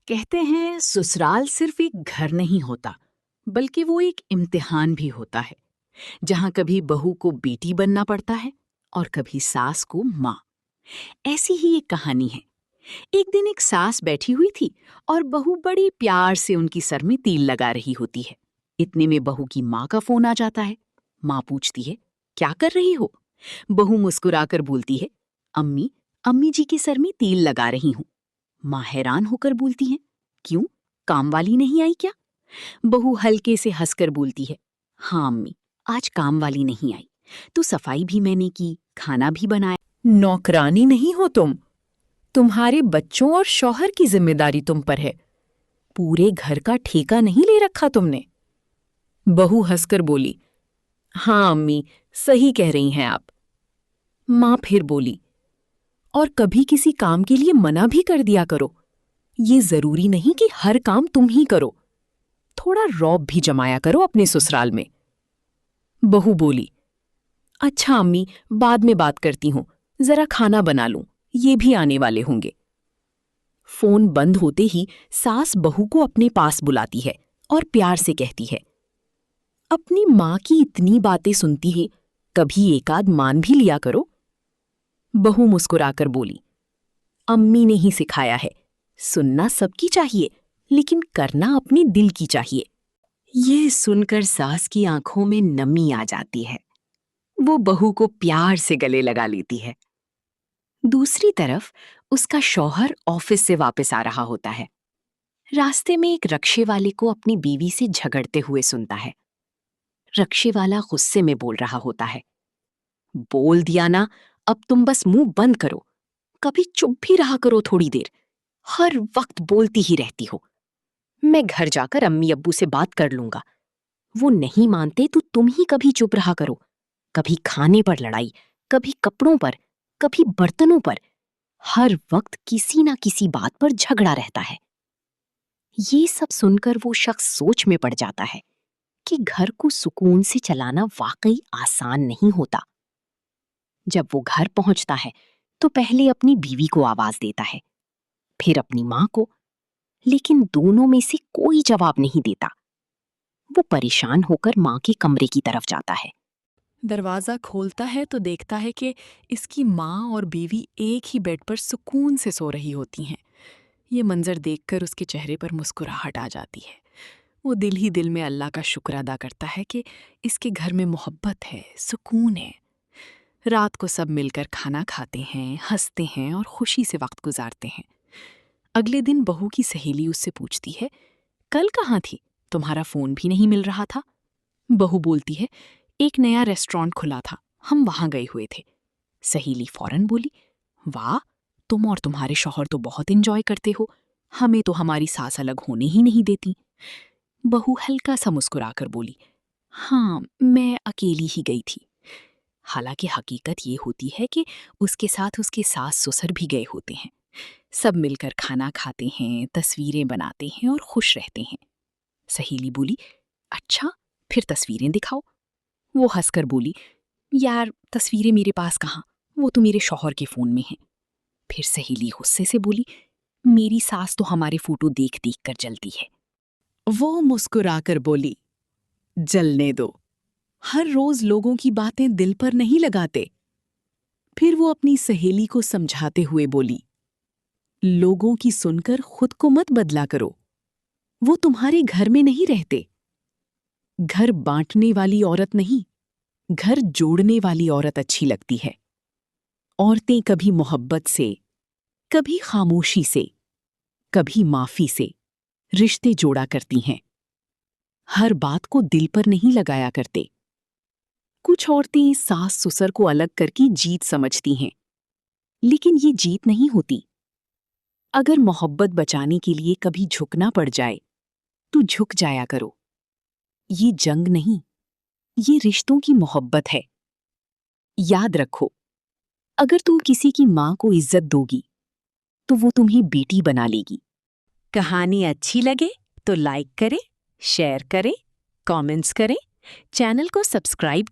कहते हैं ससुराल सिर्फ एक घर नहीं होता, बल्कि वो एक इम्तिहान भी होता है, जहां कभी बहू को बेटी बनना पड़ता है और कभी सास को माँ। ऐसी ही एक कहानी है। एक दिन एक सास बैठी हुई थी और बहू बड़ी प्यार से उनकी सर में तिल लगा रही होती है। इतने में बहू की माँ का फोन आ जाता है। माँ पूछती है, क्या कर रही हो? बहू मुस्कुराकर बोलती है, अम्मी, अम्मी जी के सर में तिल लगा रही हूँ। माँ हैरान होकर बोलती है, क्यों, काम वाली नहीं आई क्या? बहू हल्के से हंसकर बोलती है, हाँ अम्मी, आज काम वाली नहीं आई, तो सफाई भी मैंने की, खाना भी बनाया। नौकरानी नहीं हो तुम। तुम्हारे बच्चों और शौहर की जिम्मेदारी तुम पर है। पूरे घर का ठेका नहीं ले रखा तुमने। बहू हंसकर बोली, हाँ अम्मी, सही कह रही हैं आप। माँ फिर बोली, और कभी किसी काम के लिए मना भी कर दिया करो। ये जरूरी नहीं कि हर काम तुम ही करो। थोड़ा रौब भी जमाया करो अपने ससुराल में। बहू बोली, अच्छा अम्मी, बाद में बात करती हूँ, जरा खाना बना लूं, ये भी आने वाले होंगे। फोन बंद होते ही सास बहू को अपने पास बुलाती है और प्यार से कहती है, अपनी माँ की इतनी बातें सुनती है, कभी एकाध मान भी लिया करो। बहू मुस्कुराकर बोली, अम्मी ने ही सिखाया है, सुनना सबकी चाहिए, लेकिन करना अपने दिल की चाहिए। ये सुनकर सास की आंखों में नमी आ जाती है। वो बहू को प्यार से गले लगा लेती है। दूसरी तरफ उसका शौहर ऑफिस से वापस आ रहा होता है। रास्ते में एक रक्शे वाले को अपनी बीवी से झगड़ते हुए सुनता है। रक्शे वाला गुस्से में बोल रहा होता है, बोल दिया ना, अब तुम बस मुंह बंद करो। कभी चुप भी रहा करो थोड़ी देर, हर वक्त बोलती ही रहती हो। मैं घर जाकर अम्मी अब्बू से बात कर लूंगा। वो नहीं मानते तो तुम ही कभी चुप रहा करो। कभी खाने पर लड़ाई, कभी कपड़ों पर, कभी बर्तनों पर, हर वक्त किसी ना किसी बात पर झगड़ा रहता है। ये सब सुनकर वो शख्स सोच में पड़ जाता है कि घर को सुकून से चलाना वाकई आसान नहीं होता। जब वो घर पहुंचता है तो पहले अपनी बीवी को आवाज देता है, फिर अपनी मां को, लेकिन दोनों में से कोई जवाब नहीं देता। वो परेशान होकर मां के कमरे की तरफ जाता है। दरवाज़ा खोलता है तो देखता है कि इसकी माँ और बीवी एक ही बेड पर सुकून से सो रही होती हैं। ये मंजर देखकर उसके चेहरे पर मुस्कुराहट आ जाती है। वो दिल ही दिल में अल्लाह का शुक्र अदा करता है कि इसके घर में मोहब्बत है, सुकून है। रात को सब मिलकर खाना खाते हैं, हंसते हैं और खुशी से वक्त गुजारते हैं। अगले दिन बहू की सहेली उससे पूछती है, कल कहाँ थी? तुम्हारा फोन भी नहीं मिल रहा था। बहू बोलती है, एक नया रेस्टोरेंट खुला था, हम वहां गए हुए थे। सहेली फौरन बोली, वाह, तुम और तुम्हारे शौहर तो बहुत एंजॉय करते हो, हमें तो हमारी सास अलग होने ही नहीं देती। बहू हल्का सा मुस्कुराकर बोली, हाँ, मैं अकेली ही गई थी। हालांकि हकीकत ये होती है कि उसके साथ उसके सास ससुर भी गए होते हैं। सब मिलकर खाना खाते हैं, तस्वीरें बनाते हैं और खुश रहते हैं। सहेली बोली, अच्छा, फिर तस्वीरें दिखाओ। वो हंसकर बोली, यार, तस्वीरें मेरे पास कहाँ, वो तो मेरे शौहर के फोन में हैं। फिर सहेली गुस्से से बोली, मेरी सास तो हमारे फोटो देख देख कर जलती है। वो मुस्कुराकर बोली, जलने दो, हर रोज लोगों की बातें दिल पर नहीं लगाते। फिर वो अपनी सहेली को समझाते हुए बोली, लोगों की सुनकर खुद को मत बदला करो, वो तुम्हारे घर में नहीं रहते। घर बांटने वाली औरत नहीं, घर जोड़ने वाली औरत अच्छी लगती है। औरतें कभी मोहब्बत से, कभी खामोशी से, कभी माफी से रिश्ते जोड़ा करती हैं। हर बात को दिल पर नहीं लगाया करते। कुछ औरतें सास ससुर को अलग करके जीत समझती हैं, लेकिन ये जीत नहीं होती। अगर मोहब्बत बचाने के लिए कभी झुकना पड़ जाए तो झुक जाया करो। ये जंग नहीं, ये रिश्तों की मोहब्बत है। याद रखो, अगर तुम किसी की मां को इज्जत दोगी तो वो तुम्हें बेटी बना लेगी। कहानी अच्छी लगे तो लाइक करें, शेयर करें, कमेंट्स करें, चैनल को सब्सक्राइब